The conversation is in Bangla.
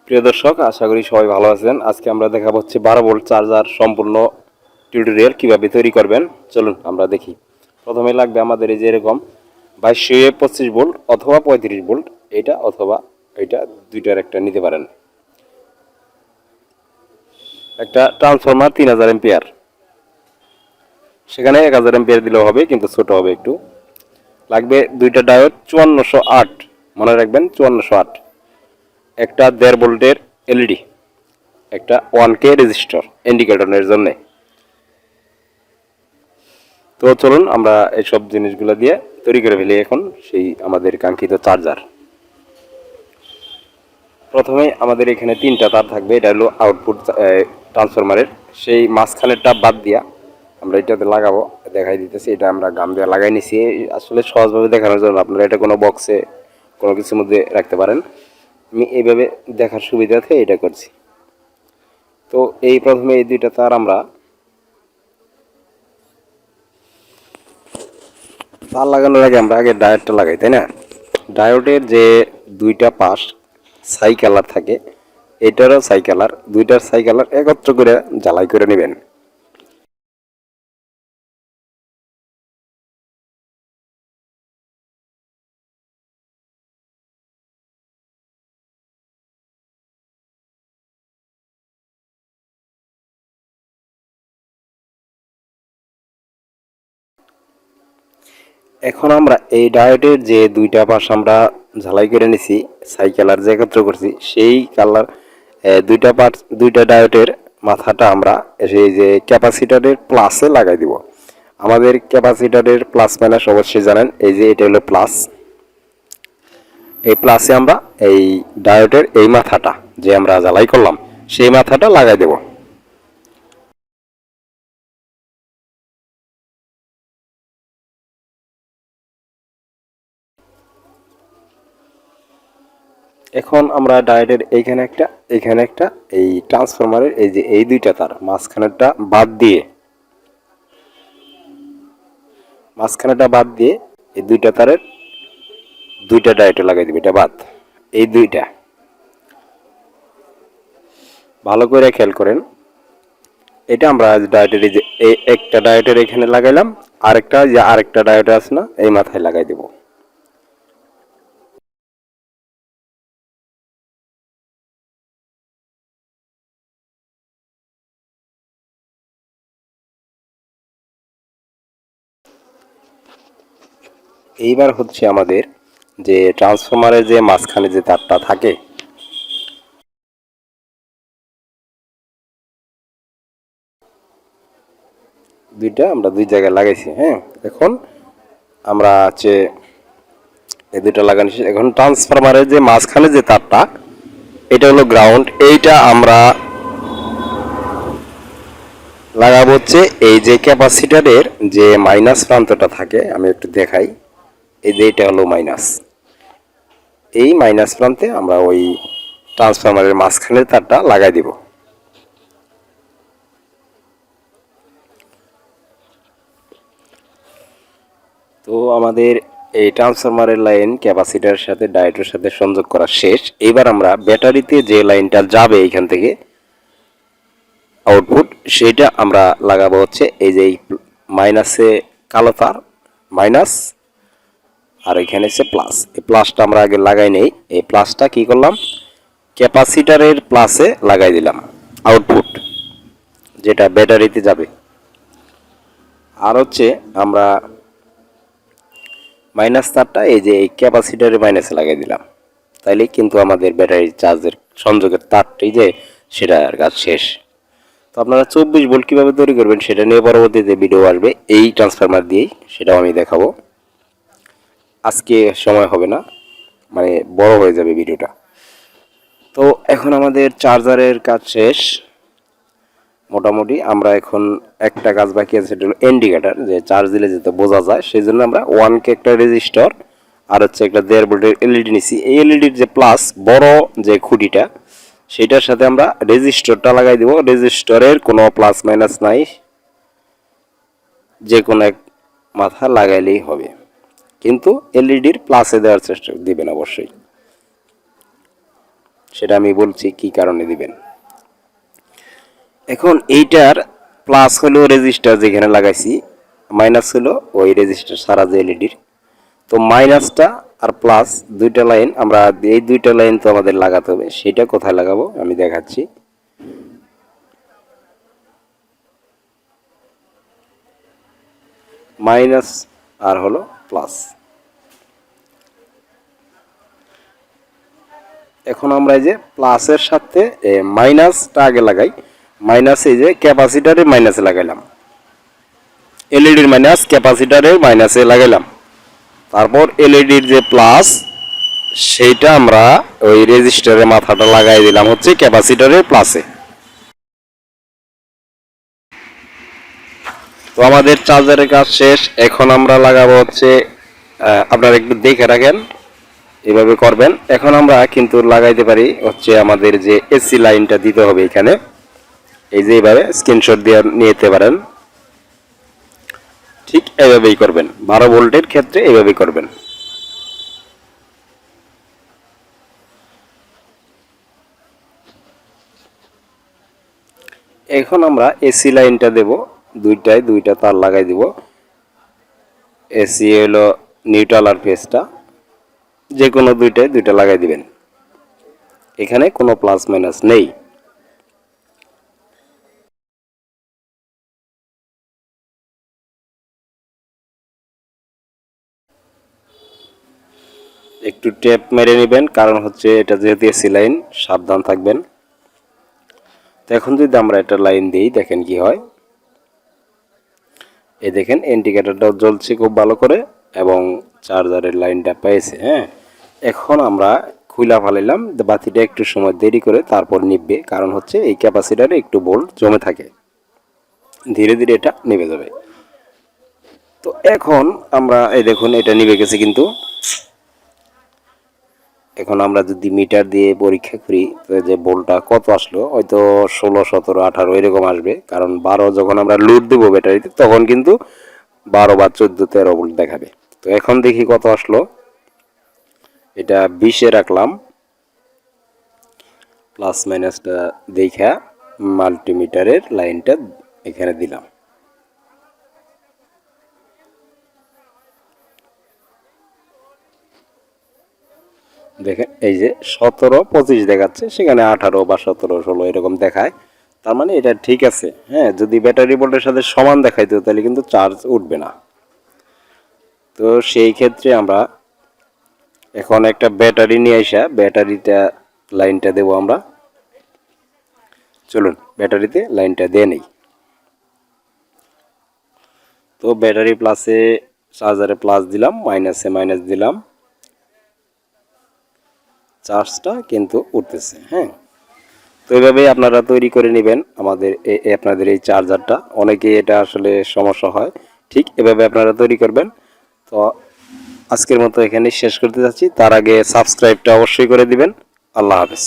প্রিয় দর্শক, আশা করি সবাই ভালো আছেন। আজকে আমরা দেখাবো হচ্ছে 12 ভোল্ট চার্জার সম্পূর্ণ টিউটোরিয়াল কিভাবে তৈরি করবেন। চলুন আমরা দেখি। প্রথমে লাগবে আমাদের এই যে এরকম 2225 ভোল্ট অথবা 35 ভোল্ট, এটা অথবা এটা, দুইটার একটা নিতে পারেন। একটা ট্রান্সফরমার 3000 এম্পিয়ার, সেখানে 1000 এম্পিয়ার দিলেও হবে, কিন্তু ছোট হবে একটু। লাগবে দুইটা ডায়োড 5408, মনে রাখবেন 5408। একটা 1.5 ভোল্টের এলইডি, একটা 1K রেজিস্টর ইন্ডিকেটরের জন্য। তো চলুন আমরা এইসব জিনিসগুলো দিয়ে তৈরি করে ফেলি এখন সেই আমাদের কাঙ্ক্ষিত চার্জার। প্রথমে আমাদের এখানে 3টা তার থাকবে, এটা হলো আউটপুট ট্রান্সফরমারের। সেই মাঝখানেরটা বাদ দিয়া আমরা এটাতে লাগাবো, দেখাই দিতেছি। এটা আমরা গাম দিয়ে লাগাই নিছি আসলে সহজভাবে দেখানোর জন্য। আপনারা এটা কোনো বক্সে কোনো কিছুর মধ্যে রাখতে পারেন, আমি এইভাবে দেখার সুবিধাতে এটা করছি। তো এই প্রথমে এই দুইটা তার আমরা তার লাগানোর আগে আমরা আগে ডায়োডটা লাগাই, তাই না? ডায়োডের যে দুইটা পাশ ছাই কালার থাকে, এটারও ছাই কালার, দুইটার ছাই কালার একত্র করে জ্বালাই করে নেবেন। এখন আমরা এই ডায়োডের যে দুইটা পাশ আমরা ঝালাই করে নিছি, ছাই কালার যে একত্র করছি, সেই কালার দুইটা পার্ট, দুইটা ডায়োডের মাথাটা আমরা সেই যে ক্যাপাসিটারের প্লাসে লাগাই দিব। আমাদের ক্যাপাসিটারের প্লাস মাইনাস অবশ্যই জানেন, এই যে এটা হলো প্লাস। এই প্লাসে আমরা এই ডায়োডের এই মাথাটা যে আমরা জ্বালাই করলাম, সেই মাথাটা লাগাই দেব। এখন আমরা ডায়োডের এইখানে একটা এই ট্রান্সফরমারের এই যে এই দুইটা তার মাঝখানেরটা বাদ দিয়ে এই দুইটা তারের দুইটা ডায়োডে লাগাই দিবে, এটা বাদ। এই দুইটা ভালো করে খেয়াল করেন। এটা আমরা ডায়োডের এই যে এই একটা ডায়োডের এখানে লাগাইলাম, আরেকটা ডায়োড আছে না, এই মাথায় লাগাই দেব। এইবার হচ্ছে আমাদের যে ট্রান্সফরমারের যে মাঝখানে যে তারটা থাকে, দুইটা আমরা দুই জায়গায় লাগাইছি। হ্যাঁ, এখন আমরা হচ্ছে এই দুইটা লাগানো শেষ। এখন ট্রান্সফরমারের যে মাঝখানে যে তারটা, এটা হলো গ্রাউন্ড। এইটা আমরা লাগাবো হচ্ছে এই যে ক্যাপাসিটারের যে মাইনাস প্রান্তটা থাকে, আমি একটু দেখাই। এই যে এটা হলো মাইনাস, এই মাইনাস প্রান্তে আমরা ওই ট্রান্সফরমারের মাঝখানের তারটা লাগাই দিব। তো আমাদের এই ট্রান্সফরমারের লাইন ক্যাপাসিটারের সাথে ডায়োডের সাথে সংযোগ করা শেষ। এবার আমরা ব্যাটারিতে যে লাইনটা যাবে এখান থেকে আউটপুট, সেটা আমরা লাগাবো হচ্ছে এই যে মাইনাসে কালো তার মাইনাস, আর এখানে হচ্ছে প্লাস। এই প্লাসটা আমরা আগে লাগাই নেই। এই প্লাসটা কি করলাম, ক্যাপাসিটারের প্লাসে লাগাই দিলাম আউটপুট, যেটা ব্যাটারিতে যাবে। আর হচ্ছে আমরা মাইনাস তারটা এই যে এই ক্যাপাসিটারের মাইনাসে লাগাই দিলাম। তাইলে কিন্তু আমাদের ব্যাটারি চার্জের সংযোগের তারটি যে সেটার কাজ শেষ। তো আপনারা 24 ভোল্ট কীভাবে তৈরি করবেন সেটা নিয়ে পরবর্তীতে ভিডিও আসবে এই ট্রান্সফরমার দিয়েই, সেটাও আমি দেখাবো। আজকে সময় হবে না, মানে বড় হয়ে যাবে ভিডিওটা। তো এখন আমাদের চার্জারের কাজ শেষ মোটামুটি। আমরা এখন একটা কাজ বাকি আছে, সেটা হলো ইন্ডিকেটর, যে চার্জ দিলে যেতে বোঝা যায়। সেই জন্য আমরা 1K একটা রেজিস্টর আর হচ্ছে একটা 1.5 ভোল্টের এলইডি নিছি। এই এলইডির যে প্লাস বড় যে খুঁটিটা, সেটার সাথে আমরা রেজিস্টরটা লাগাই দিব। রেজিস্টরের কোনো প্লাস মাইনাস নাই, যে কোনো এক মাথা লাগাইলেই হবে, কিন্তু এলইডির প্লাসে দেওয়ার চেষ্টা দিবেন অবশ্যই। সেটা আমি বলছি কি কারণে দিবেন। এখন এইটার প্লাস হলো রেজিস্টার যেখানে লাগাইছি, মাইনাস হলো ওই রেজিস্টার সারা যে এলইডির। তো মাইনাসটা আর প্লাস দুইটা লাইন আমরা, এই দুইটা লাইন তো আমাদের লাগাতে হবে, সেটা কোথায় লাগাবো আমি দেখাচ্ছি। মাইনাস আর হলো প্লাস। এখন আমরা এই যে প্লাসের সাথে মাইনাসটা আগে লাগাই। মাইনাস এই যে ক্যাপাসিটারে মাইনাসে লাগাইলাম, এলইডির মাইনাস ক্যাপাসিটারে মাইনাসে লাগাইলাম। তারপর এলইডির যে প্লাস সেইটা আমরা ওই রেজিস্টারের মাথাটা লাগাই দিলাম হচ্ছে ক্যাপাসিটারের প্লাসে। তো আমাদের চার্জারের কাজ শেষ। এখন আমরা লাগাবো হচ্ছে, আপনারা একটু দেখে রাখেন, এভাবে করবেন। এখন আমরা কিন্তু লাগাইতে পারি হচ্ছে আমাদের যে এসি লাইনটা দিতে হবে এখানে, এই যে এইভাবে স্ক্রিনশট দিয়ে নিতে পারেন। ঠিক এইভাবেই করবেন, 12 ভোল্টের ক্ষেত্রে এইভাবেই করবেন। এখন আমরা এসি লাইনটা দেব, দুইটা তার লাগাই দিব। এসি হলো নিউট্রাল আর ফেজটা, যে কোনো দুইটা লাগাই দিবেন, এখানে কোনো প্লাস মাইনাস নেই। একটু টেপ মেরে নেবেন, কারণ হচ্ছে এটা যেহেতু এসি লাইন, সাবধান থাকবেন। তো এখন যদি আমরা একটা লাইন দিই, দেখেন কি হয়। এই দেখেন ইন্ডিকেটরটাও জ্বলছে খুব ভালো করে এবং চার্জারের লাইনটা পেয়েছে। হ্যাঁ, এখন আমরা খুলা ফেলাইলাম, বাতিটা একটু সময় দেরি করে তারপর নিববে, কারণ হচ্ছে এই ক্যাপাসিটারে একটু ভোল্ট জমে থাকে, ধীরে ধীরে এটা নিভে যাবে। তো এখন আমরা এই দেখুন এটা নিভে গেছে কিন্তু। এখন আমরা যদি মিটার দিয়ে পরীক্ষা করি যে ভোল্টটা কত আসলো, হয়তো 16, 17, 18 এরকম আসবে, কারণ 12 যখন আমরা লোড দেবো ব্যাটারিতে তখন কিন্তু 12 বা 14, 13 ভোল্ট দেখাবে। তো এখন দেখি কত আসলো। এটা 20-এ রাখলাম, প্লাস মাইনাসটা দেখা মাল্টিমিটারের লাইনটা এখানে দিলাম। দেখেন এই যে 17, 25 দেখাচ্ছে, সেখানে 18 বা 17, 16 এরকম দেখায়। তার মানে এটা ঠিক আছে। হ্যাঁ, যদি ব্যাটারি ভোল্টের সাথে সমান দেখাইতো তাহলে কিন্তু চার্জ উঠবে না। তো সেই ক্ষেত্রে আমরা এখন একটা ব্যাটারি নিয়ে আসা, ব্যাটারিটা লাইনটা দেবো আমরা। চলুন ব্যাটারিতে লাইনটা দিয়ে নেই। তো ব্যাটারি প্লাসে, চার্জারে প্লাস দিলাম, মাইনাসে মাইনাস দিলাম, চার্জটা কিন্তু উঠতেছে। হ্যাঁ, তো এইভাবেই আপনারা তৈরি করে নেবেন আমাদের আপনাদের এই চার্জারটা। অনেকেই এটা আসলে সমস্যা হয়, ঠিক এভাবে আপনারা তৈরি করবেন। তো আজকের মতো এখানেই শেষ করতে যাচ্ছি, তার আগে সাবস্ক্রাইবটা অবশ্যই করে দিবেন। আল্লাহ হাফেজ।